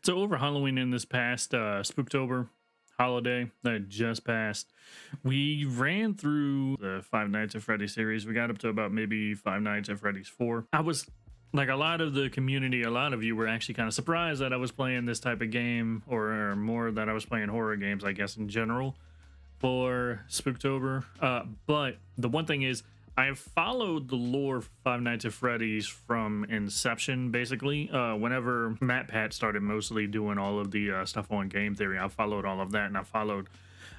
So over Halloween in this past Spooktober holiday that just passed, we ran through the Five Nights at Freddy series. We got up to about maybe Five Nights at Freddy's 4. I was like, a lot of the community, a lot of you were actually kind of surprised that I was playing this type of game, or more that I was playing horror games, I guess, in general for Spooktober. But the one thing is, I have followed the lore of Five Nights at Freddy's from inception, basically. Whenever Matt Pat started mostly doing all of the stuff on Game Theory, I followed all of that, and I followed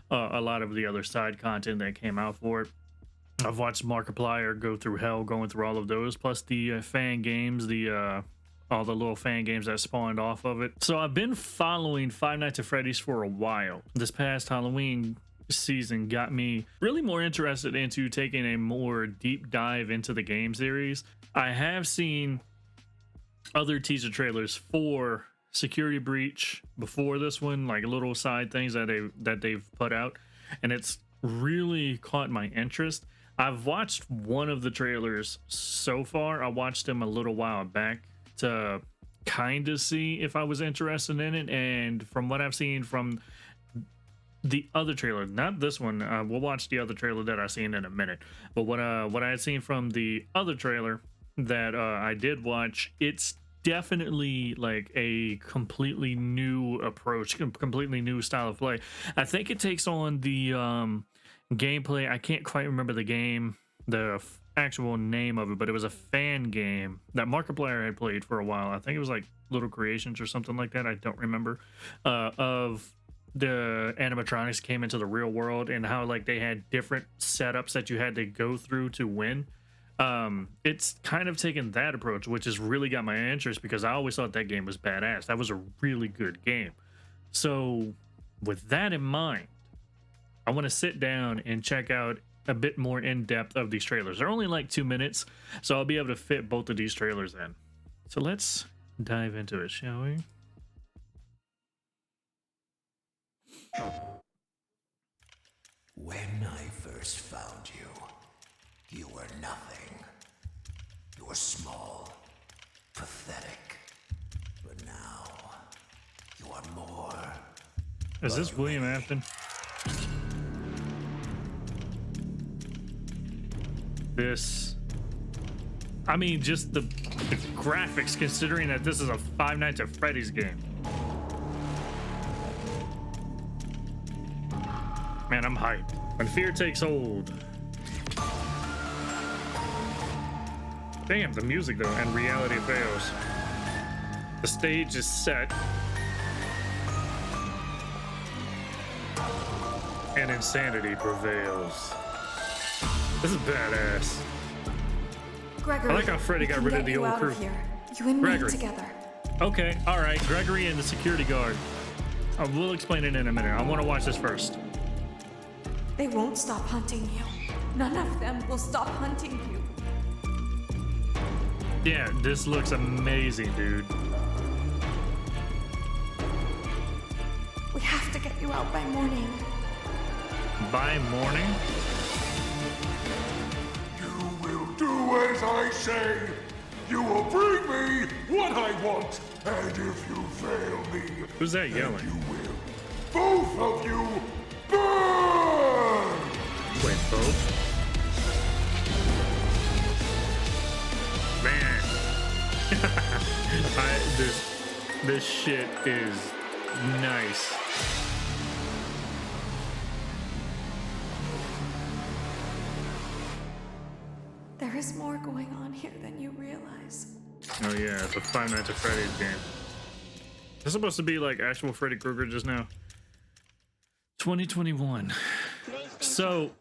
a lot of the other side content that came out for it. I've watched Markiplier go through hell, going through all of those, plus the fan games, the all the little fan games that spawned off of it. So I've been following Five Nights at Freddy's for a while. This past Halloween season got me really more interested into taking a more deep dive into the game series. I have seen other teaser trailers for Security Breach before this one, like little side things that they've put out, and it's really caught my interest. I've watched one of the trailers so far. I watched them a little while back to kind of see if I was interested in it, and from what I've seen from the other trailer, not this one, we'll watch the other trailer that I've seen in a minute, but what I had seen from the other trailer that I did watch, it's definitely like a completely new approach, completely new style of play. I think it takes on the gameplay. I can't quite remember the actual name of it, but it was a fan game that Markiplier had played for a while. I think it was like Little Creations or something like that. I don't remember. Of the animatronics came into the real world, and how like they had different setups that you had to go through to win. It's kind of taken that approach, which has really got my interest, because I always thought that game was badass. That was a really good game. So with that in mind, I want to sit down and check out a bit more in depth of these trailers. They're only like 2 minutes, so I'll be able to fit both of these trailers in. So let's dive into it, shall we? When I first found you, you were nothing. You were small, pathetic. But now, you are more. Is this William Afton? This, I mean, just the graphics, considering that this is a Five Nights at Freddy's game. Man, I'm hyped. When fear takes hold. Damn, the music though, and reality fails. The stage is set. And insanity prevails. This is badass. Gregory, I like how Freddy got rid of the old crew. You and Gregory. me together. Okay, all right. Gregory and the security guard. We'll explain it in a minute. I want to watch this first. They won't stop hunting you. None of them will stop hunting you. Yeah, this looks amazing, dude. We have to get you out by morning. By morning? You will do as I say. You will bring me what I want. And if you fail me, Who's that yelling? you will. Both of you burn! Wait, both? Man. This shit is nice. There is more going on here than you realize. Oh yeah, it's a Five Nights at Freddy's game. Is this supposed to be like actual Freddy Krueger just now? 2021. So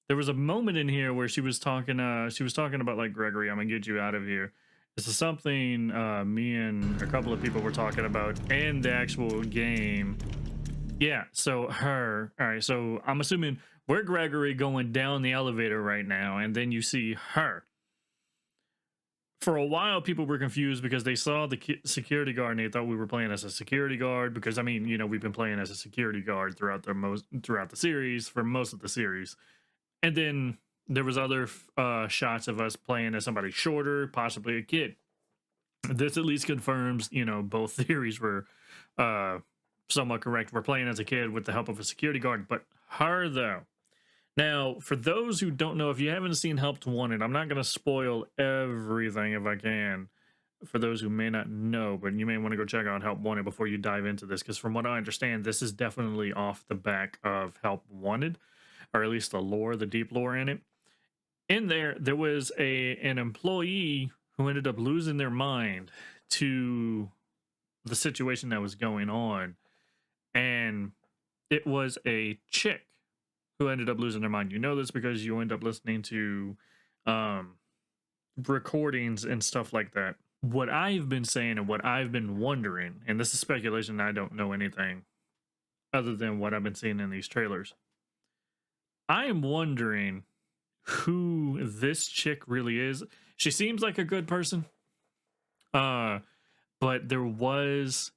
there was a moment in here where she was talking about like, Gregory, I'm gonna get you out of here. This is something me and a couple of people were talking about in the actual game. Yeah, so her. All right, so I'm assuming we're Gregory going down the elevator right now, and then you see her. For a while, people were confused because they saw the security guard and they thought we were playing as a security guard, because I mean, you know, we've been playing as a security guard throughout the series, for most of the series. And then there was other shots of us playing as somebody shorter, possibly a kid. This at least confirms, both theories were uh, somewhat correct. We're playing as a kid with the help of a security guard, but her though. Now, for those who don't know, if you haven't seen Helped Wanted, I'm not going to spoil everything if I can. For those who may not know, but you may want to go check out Help Wanted before you dive into this, because from what I understand, this is definitely off the back of Help Wanted, or at least the lore, the deep lore in it. In there was an employee who ended up losing their mind to the situation that was going on, and it was a chick who ended up losing their mind. You know this because you end up listening to recordings and stuff like that. What I've been saying and what I've been wondering, and this is speculation, I don't know anything other than what I've been seeing in these trailers. I am wondering who this chick really is. She seems like a good person. But there was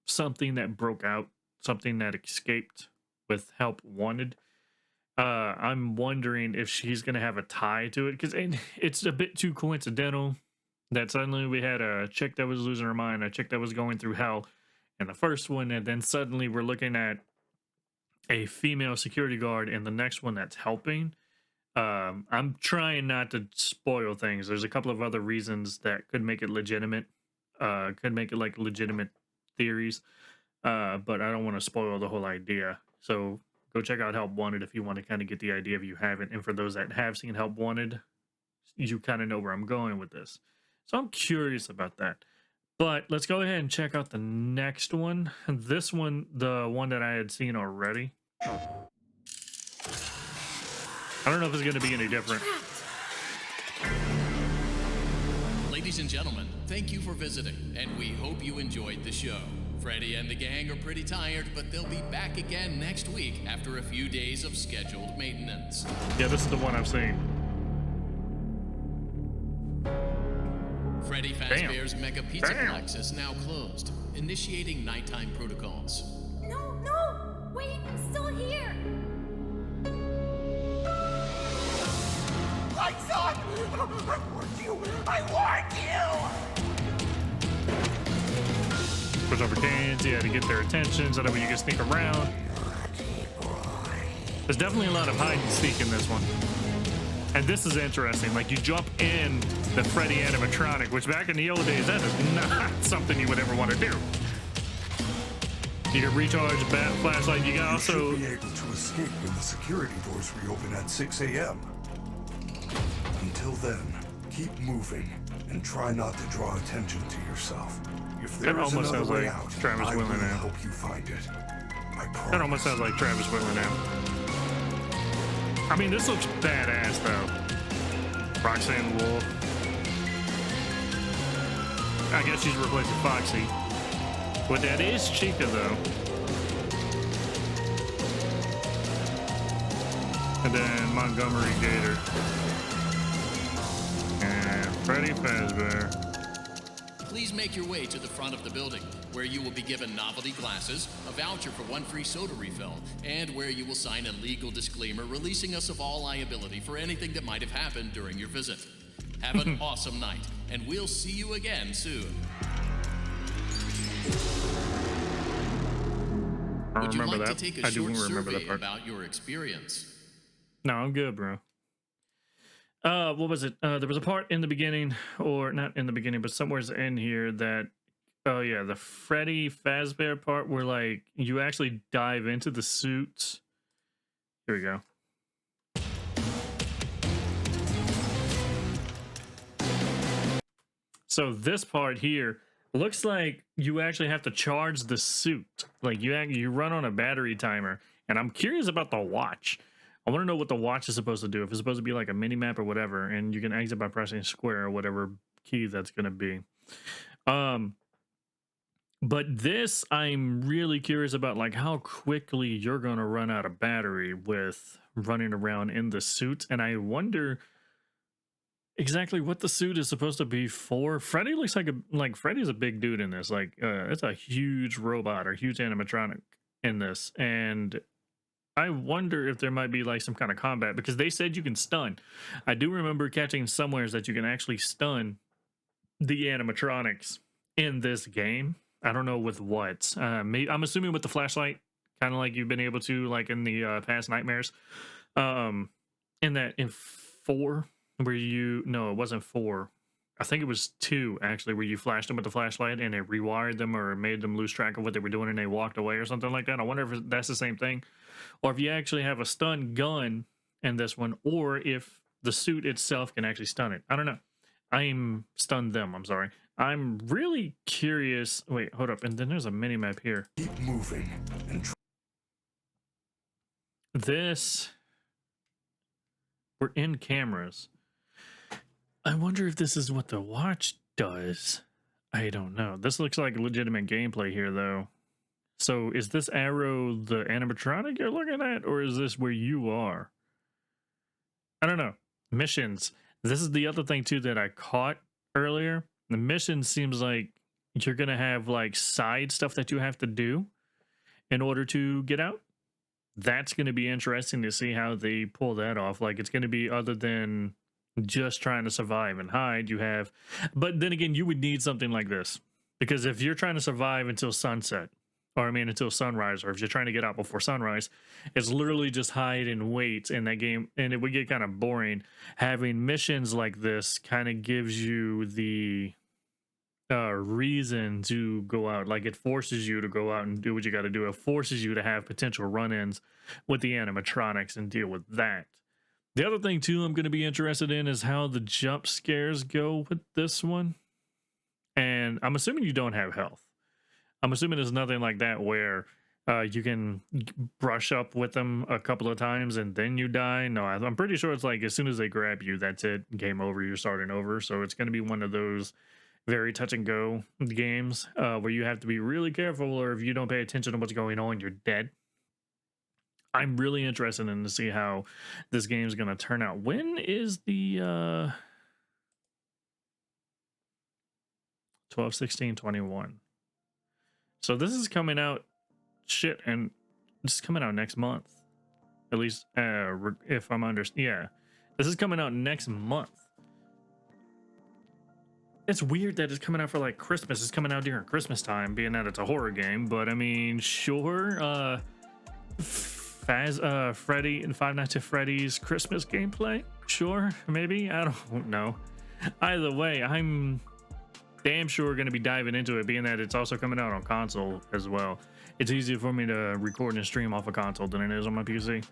something that broke out, something that escaped with Help Wanted. I'm wondering if she's going to have a tie to it, because it's a bit too coincidental that suddenly we had a chick that was losing her mind, a chick that was going through hell in the first one, and then suddenly we're looking at a female security guard in the next one that's helping. I'm trying not to spoil things. There's a couple of other reasons that could make it legitimate, could make it like legitimate theories, but I don't want to spoil the whole idea. So go check out Help Wanted if you want to kind of get the idea if you haven't. And for those that have seen Help Wanted, you kind of know where I'm going with this. So I'm curious about that. But let's go ahead and check out the next one. This one, the one that I had seen already. I don't know if it's going to be any different. Ladies and gentlemen, thank you for visiting, and we hope you enjoyed the show. Freddy and the gang are pretty tired, but they'll be back again next week after a few days of scheduled maintenance. Yeah, this is the one I've seen. Freddy Fazbear's Mega Pizzaplex is now closed, initiating nighttime protocols. No, no! Wait, I'm still here! Lights on! I warned you! I warned you! Push over cans, you had to get their attention so that way you can sneak around. There's definitely a lot of hide and seek in this one. And this is interesting. Like, you jump in the Freddy animatronic, which back in the old days, that is not something you would ever want to do. You can recharge bat flashlight. You can also You should be able to escape when the security doors reopen at 6 a.m. Until then, keep moving and try not to draw attention to yourself. If there That is almost another sounds way like out, Travis I will Willingham. help you find it. I promise. That almost sounds like Travis Willingham. I mean, this looks badass, though. Roxanne Wolf. I guess she's replacing Foxy. But that is Chica, though. And then Montgomery Gator. And Freddy Fazbear. Please make your way to the front of the building, where you will be given novelty glasses, a voucher for one free soda refill, and where you will sign a legal disclaimer releasing us of all liability for anything that might have happened during your visit. Have an awesome night, and we'll see you again soon. I Would you remember like that. to take a I do short remember that survey part. about your experience? No, I'm good, bro. What was it? There was a part in the beginning, or not in the beginning, but somewhere's in here that, oh yeah, the Freddy Fazbear part where like you actually dive into the suits. Here we go. So this part here looks like you actually have to charge the suit. Like you run on a battery timer, and I'm curious about the watch. I want to know what the watch is supposed to do. If it's supposed to be like a mini map or whatever, and you can exit by pressing square or whatever key that's going to be. But this, I'm really curious about, like how quickly you're going to run out of battery with running around in the suit. And I wonder exactly what the suit is supposed to be for. Freddy looks like Freddy's a big dude in this. Like it's a huge robot or huge animatronic in this. And I wonder if there might be like some kind of combat, because they said you can stun. I do remember catching somewheres that you can actually stun the animatronics in this game. I don't know with what. I'm assuming with the flashlight, kind of like you've been able to like in the past nightmares. In that in 4 where you no, it wasn't 4. I think it was 2 actually, where you flashed them with the flashlight and it rewired them or made them lose track of what they were doing and they walked away or something like that. I wonder if that's the same thing, or if you actually have a stun gun in this one, or if the suit itself can actually stun it. I don't know. I'm stunned them. I'm sorry. I'm really curious. Wait, hold up. And then there's a mini map here. Keep moving and This. We're in cameras. I wonder if this is what the watch does. I don't know. This looks like legitimate gameplay here, though. So is this arrow the animatronic you're looking at, or is this where you are? I don't know. Missions. This is the other thing, too, that I caught earlier. The mission seems like you're going to have, like, side stuff that you have to do in order to get out. That's going to be interesting to see how they pull that off. Like, it's going to be other than just trying to survive and hide. You have, but then again, you would need something like this, because if you're trying to survive until sunset, or I mean until sunrise, or if you're trying to get out before sunrise, it's literally just hide and wait in that game, and it would get kind of boring. Having missions like this kind of gives you the reason to go out. Like, it forces you to go out and do what you got to do. It forces you to have potential run-ins with the animatronics and deal with that. The other thing too I'm going to be interested in is how the jump scares go with this one. And I'm assuming you don't have health. I'm assuming there's nothing like that where you can brush up with them a couple of times and then you die. No, I'm pretty sure it's like as soon as they grab you, that's it. Game over. You're starting over. So it's going to be one of those very touch and go games where you have to be really careful, or if you don't pay attention to what's going on, you're dead. I'm really interested in to see how this game is going to turn out. When is the 12, 16, 21? So this is coming out and this is coming out next month. At least if I'm yeah. This is coming out next month. It's weird that it's coming out for like Christmas. It's coming out during Christmas time, being that it's a horror game, but I mean, sure. Freddy and Five Nights at Freddy's Christmas gameplay? Sure, maybe. I don't know. Either way, I'm damn sure going to be diving into it, being that it's also coming out on console as well. It's easier for me to record and stream off a console than it is on my PC.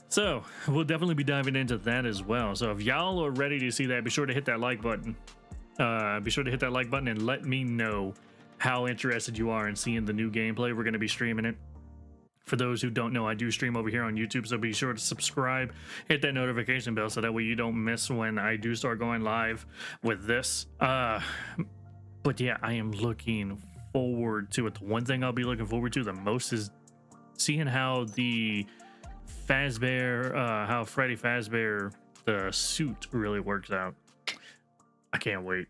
So we'll definitely be diving into that as well. So if y'all are ready to see that, be sure to hit that like button. Be sure to hit that like button and let me know how interested you are in seeing the new gameplay. We're going to be streaming it. For those who don't know, I do stream over here on YouTube, so be sure to subscribe, hit that notification bell so that way you don't miss when I do start going live with this. But yeah, I am looking forward to it. The one thing I'll be looking forward to the most is seeing how the Fazbear, how Freddy Fazbear, the suit really works out. I can't wait.